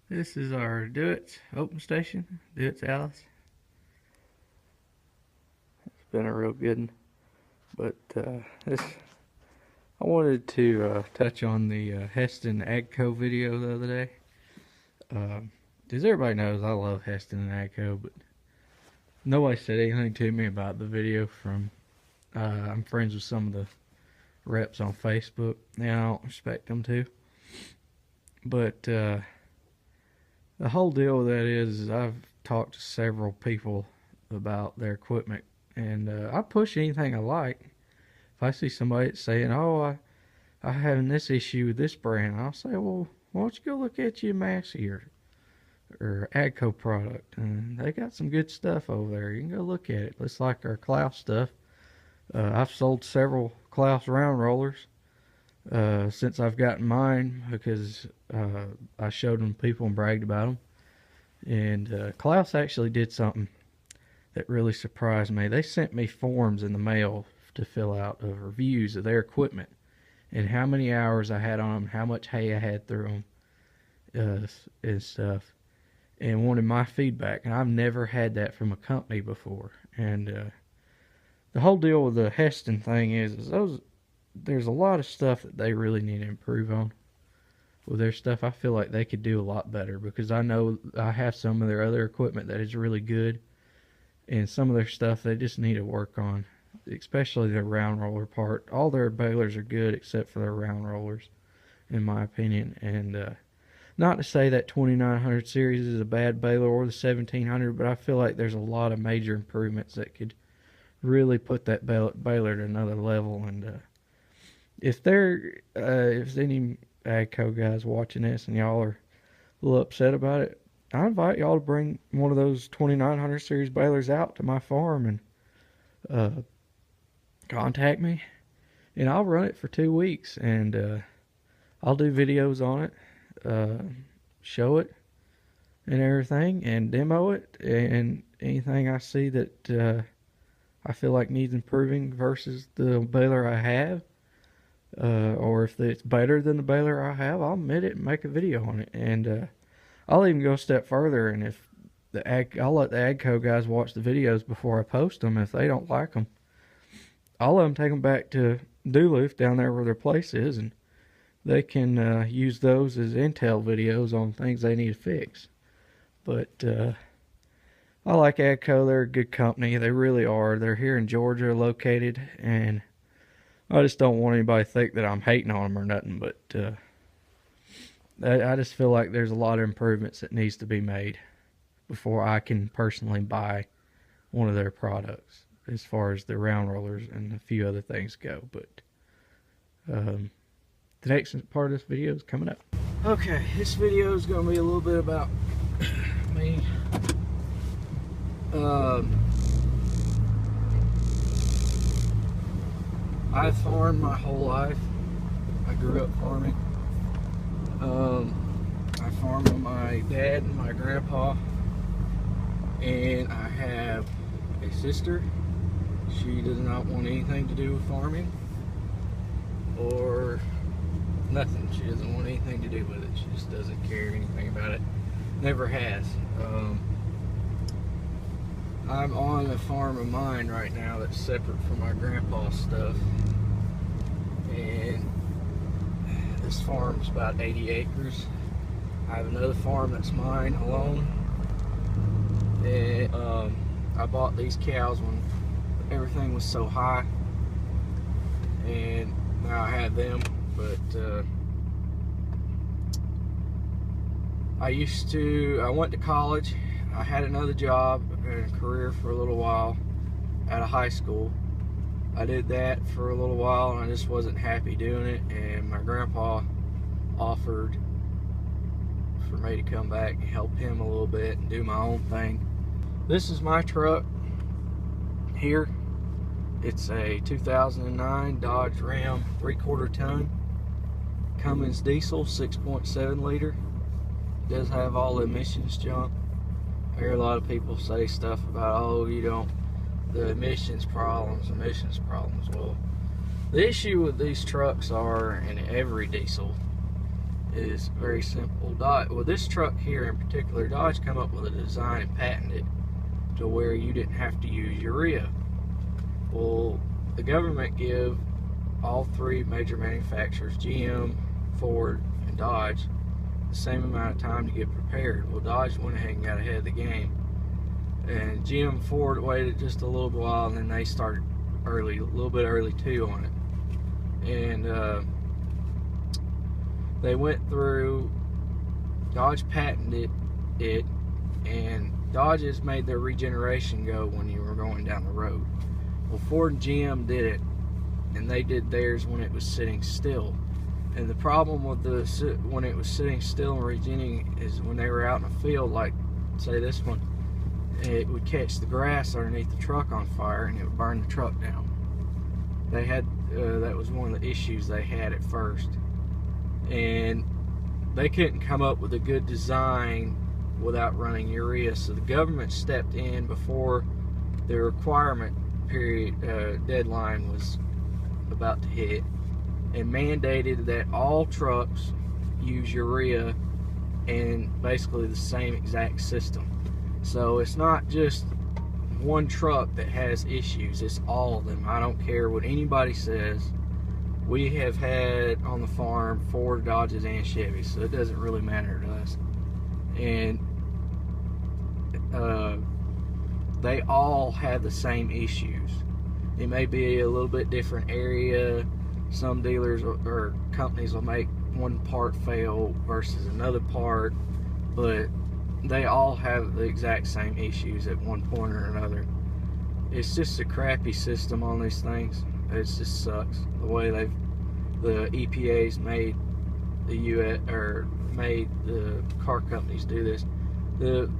This is our Do-It's open station, Do-It's Alice. It's been a real good one. But I wanted to touch on the Hesston Agco video the other day. As everybody knows, I love Hesston and Agco, but nobody said anything to me about the video from, I'm friends with some of the reps on Facebook, and I don't expect them to. But the whole deal with that is I've talked to several people about their equipment, and I push anything I like. If I see somebody saying, "Oh, I'm having this issue with this brand," I'll say, "Well, why don't you go look at your Massey or Agco product? And they got some good stuff over there. You can go look at it. It's like our Klaus stuff. I've sold several Klaus round rollers since I've gotten mine because I showed them to people and bragged about them. And Klaus actually did something that really surprised me. They sent me forms in the mail to fill out of reviews of their equipment and how many hours I had on them, how much hay I had through them, and stuff, and wanted my feedback. And I've never had that from a company before. And the whole deal with the Hesston thing is there's a lot of stuff that they really need to improve on with their stuff. I feel like they could do a lot better because I know I have some of their other equipment that is really good, and some of their stuff they just need to work on, especially their round roller part. All their balers are good except for their round rollers, in my opinion. And not to say that 2900 series is a bad baler or the 1700, but I feel like there's a lot of major improvements that could really put that baler to another level. And if there's any Agco guys watching this and y'all are a little upset about it, I invite y'all to bring one of those 2900 series balers out to my farm and contact me, and I'll run it for 2 weeks, and I'll do videos on it, show it and everything, and demo it, and anything I see that I feel like needs improving versus the baler I have, or if it's better than the baler I have, I'll admit it and make a video on it. And I'll even go a step further, and if I'll let the Agco guys watch the videos before I post them. If they don't like them, I'll let them take them back to Duluth down there where their place is, and they can use those as intel videos on things they need to fix. But I like Agco. They're a good company. They really are. They're here in Georgia located, and I just don't want anybody to think that I'm hating on them or nothing, but I just feel like there's a lot of improvements that needs to be made before I can personally buy one of their products as far as the round rollers and a few other things go. But the next part of this video is coming up. Okay, this video is going to be a little bit about me. I farmed my whole life. I grew up farming. I farmed with my dad and my grandpa, and I have a sister. She does not want anything to do with farming or nothing. She doesn't want anything to do with it. She just doesn't care anything about it. Never has. I'm on a farm of mine right now that's separate from my grandpa's stuff, and this farm's about 80 acres. I have another farm that's mine alone, and I bought these cows when everything was so high, and now I have them. But I went to college. I had another job and a career for a little while out of high school. I did that for a little while, and I just wasn't happy doing it, and my grandpa offered for me to come back and help him a little bit and do my own thing. This is my truck here. It's a 2009 Dodge Ram 3/4 ton Cummins diesel, 6.7 liter. It does have all the emissions junk. I hear a lot of people say stuff about, oh, the emissions problems. Well, the issue with these trucks are, in every diesel, is very simple. Well, this truck here in particular, Dodge come up with a design and patented it to where you didn't have to use urea. Well, the government give all three major manufacturers, GM, Ford, and Dodge, the same amount of time to get prepared. Well, Dodge went ahead and got ahead of the game, and GM and Ford waited just a little while, and then they started early, a little bit early too on it. And they went through, Dodge patented it, and Dodge has made their regeneration go when you were going down the road. Well, Ford and GM did it, and they did theirs when it was sitting still. And the problem with when it was sitting still and regening is when they were out in a field, like say this one, it would catch the grass underneath the truck on fire and it would burn the truck down. They had that was one of the issues they had at first, and they couldn't come up with a good design without running urea. So the government stepped in before the requirement period deadline was about to hit, and mandated that all trucks use urea and basically the same exact system. So it's not just one truck that has issues, it's all of them. I don't care what anybody says. We have had on the farm Ford, Dodges, and Chevys, so it doesn't really matter to us. And they all have the same issues. It may be a little bit different area. Some dealers or companies will make one part fail versus another part, but they all have the exact same issues at one point or another. It's just a crappy system on these things. It just sucks the way the EPA's made the US or made the car companies do this. The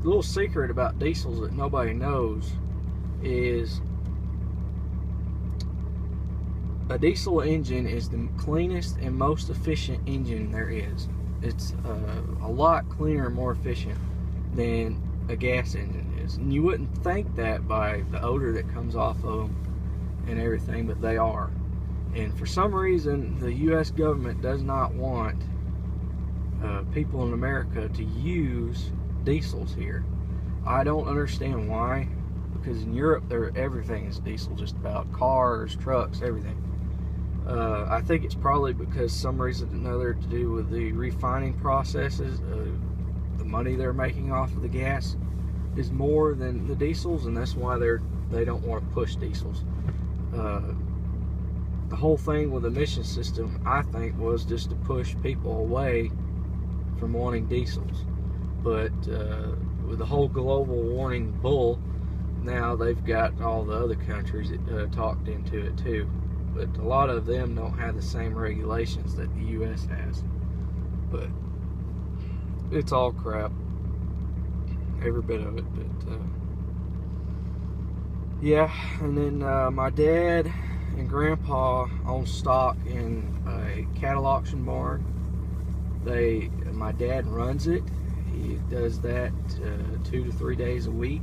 little secret about diesels that nobody knows is a diesel engine is the cleanest and most efficient engine there is. It's a lot cleaner and more efficient than a gas engine is. And you wouldn't think that by the odor that comes off of them and everything, but they are. And for some reason, the U.S. government does not want people in America to use diesels here. I don't understand why, because in Europe, everything is diesel, just about cars, trucks, everything. I think it's probably because some reason or another to do with the refining processes, the money they're making off of the gas is more than the diesels, and that's why they don't want to push diesels. The whole thing with the emission system, I think, was just to push people away from wanting diesels. But with the whole global warming bull, now they've got all the other countries talked into it too. But a lot of them don't have the same regulations that the U.S. has. But it's all crap, every bit of it. But yeah, and then my dad and grandpa own stock in a cattle auction barn. My dad runs it. He does that 2 to 3 days a week,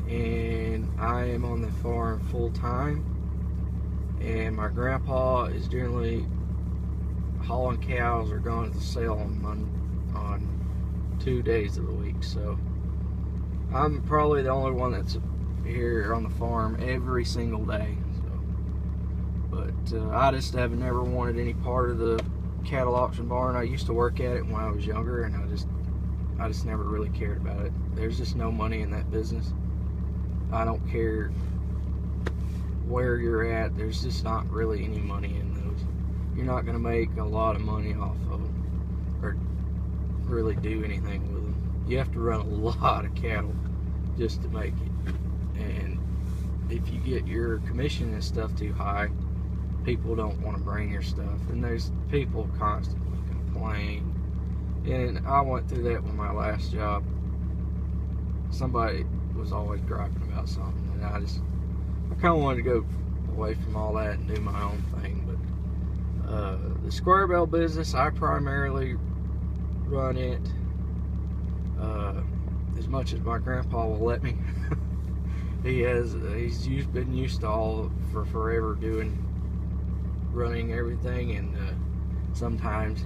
and I am on the farm full time. And my grandpa is generally hauling cows or going to sell them on 2 days of the week. So I'm probably the only one that's here on the farm every single day. But I just have never wanted any part of the cattle auction barn. I used to work at it when I was younger, and I just never really cared about it. There's just no money in that business. I don't care where you're at, there's just not really any money in those. You're not going to make a lot of money off of them or really do anything with them. You have to run a lot of cattle just to make it. And if you get your commission and stuff too high, people don't want to bring your stuff. And there's people constantly complain. And I went through that with my last job. Somebody was always griping about something, and I kind of wanted to go away from all that and do my own thing. But the square bale business, I primarily run it as much as my grandpa will let me. He's been used to all for forever running everything, and sometimes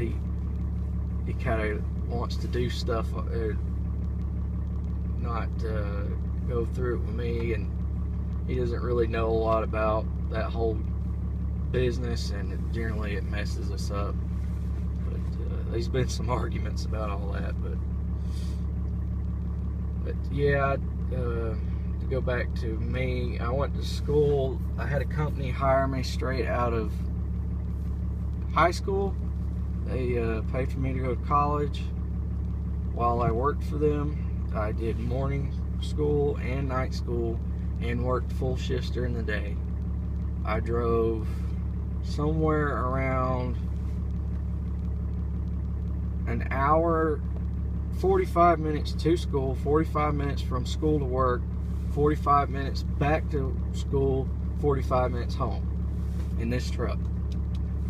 he kind of wants to do stuff, not go through it with me, and he doesn't really know a lot about that whole business, and generally it messes us up. But there's been some arguments about all that, but yeah, to go back to me, I went to school. I had a company hire me straight out of high school. They paid for me to go to college. While I worked for them, I did morning school and night school and worked full shifts during the day. I drove somewhere around an hour, 45 minutes to school, 45 minutes from school to work, 45 minutes back to school, 45 minutes home in this truck.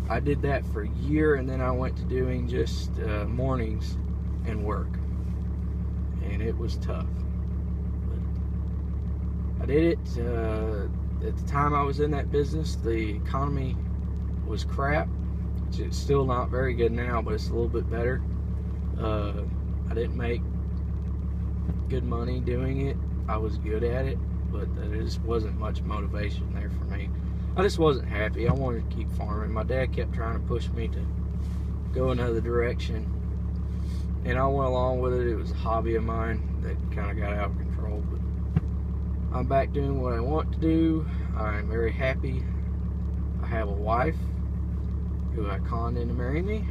I did that for a year, and then I went to doing just mornings and work, and it was tough. But I did it. At the time I was in that business, the economy was crap. It's still not very good now, but it's a little bit better. I didn't make good money doing it. I was good at it, but there just wasn't much motivation there for me. I just wasn't happy. I wanted to keep farming. My dad kept trying to push me to go another direction, and I went along with it. It was a hobby of mine that kind of got out of control, but I'm back doing what I want to do. I'm very happy. I have a wife who I conned into marrying me.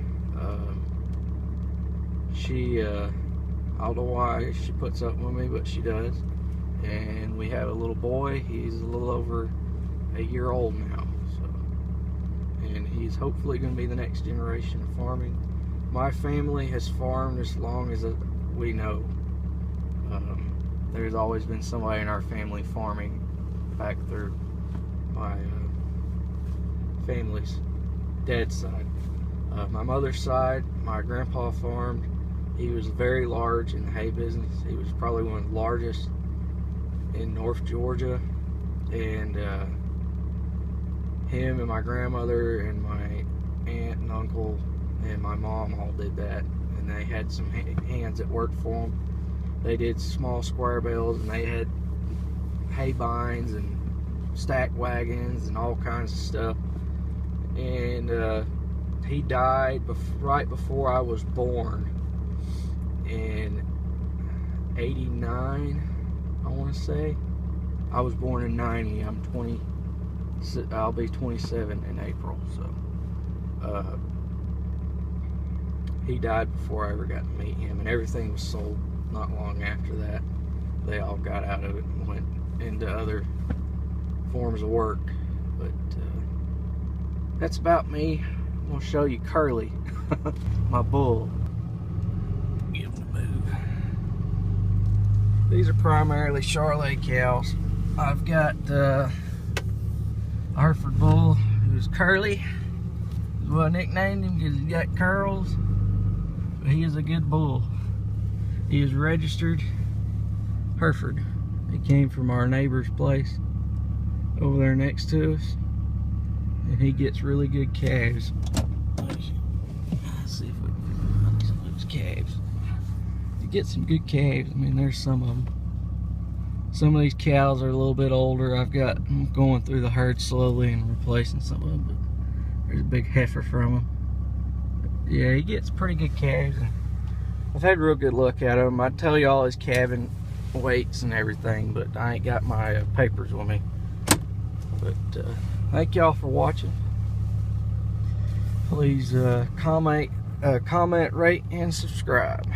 She, I don't know why she puts up with me, but she does. And we have a little boy. He's a little over a year old now. And he's hopefully going to be the next generation of farming. My family has farmed as long as we know. There's always been somebody in our family farming back through my family's dad's side. My mother's side, my grandpa farmed. He was very large in the hay business. He was probably one of the largest in North Georgia, and him and my grandmother and my aunt and uncle and my mom all did that, and they had some hands that worked for them. They did small square bales, and they had hay binds and stack wagons and all kinds of stuff. And he died right before I was born in '89, I want to say. I was born in '90. I'm 20. I'll be 27 in April. So he died before I ever got to meet him, and everything was sold not long after that. They all got out of it and went into other forms of work. But that's about me. I'm gonna show you Curly, my bull. Get him to move. These are primarily Charolais cows. I've got a Hereford bull who's Curly. Is what I nicknamed him because he's got curls. But he is a good bull. He is registered Hereford. He came from our neighbor's place over there next to us, and he gets really good calves. Let's see if we can find some of those calves. You get some good calves. I mean, there's some of them. Some of these cows are a little bit older. I'm going through the herd slowly and replacing some of them, but there's a big heifer from him. But yeah, he gets pretty good calves, and I've had a real good look at him. I'd tell you all his calving weights and everything, but I ain't got my papers with me. But thank y'all for watching. Please comment, rate, and subscribe.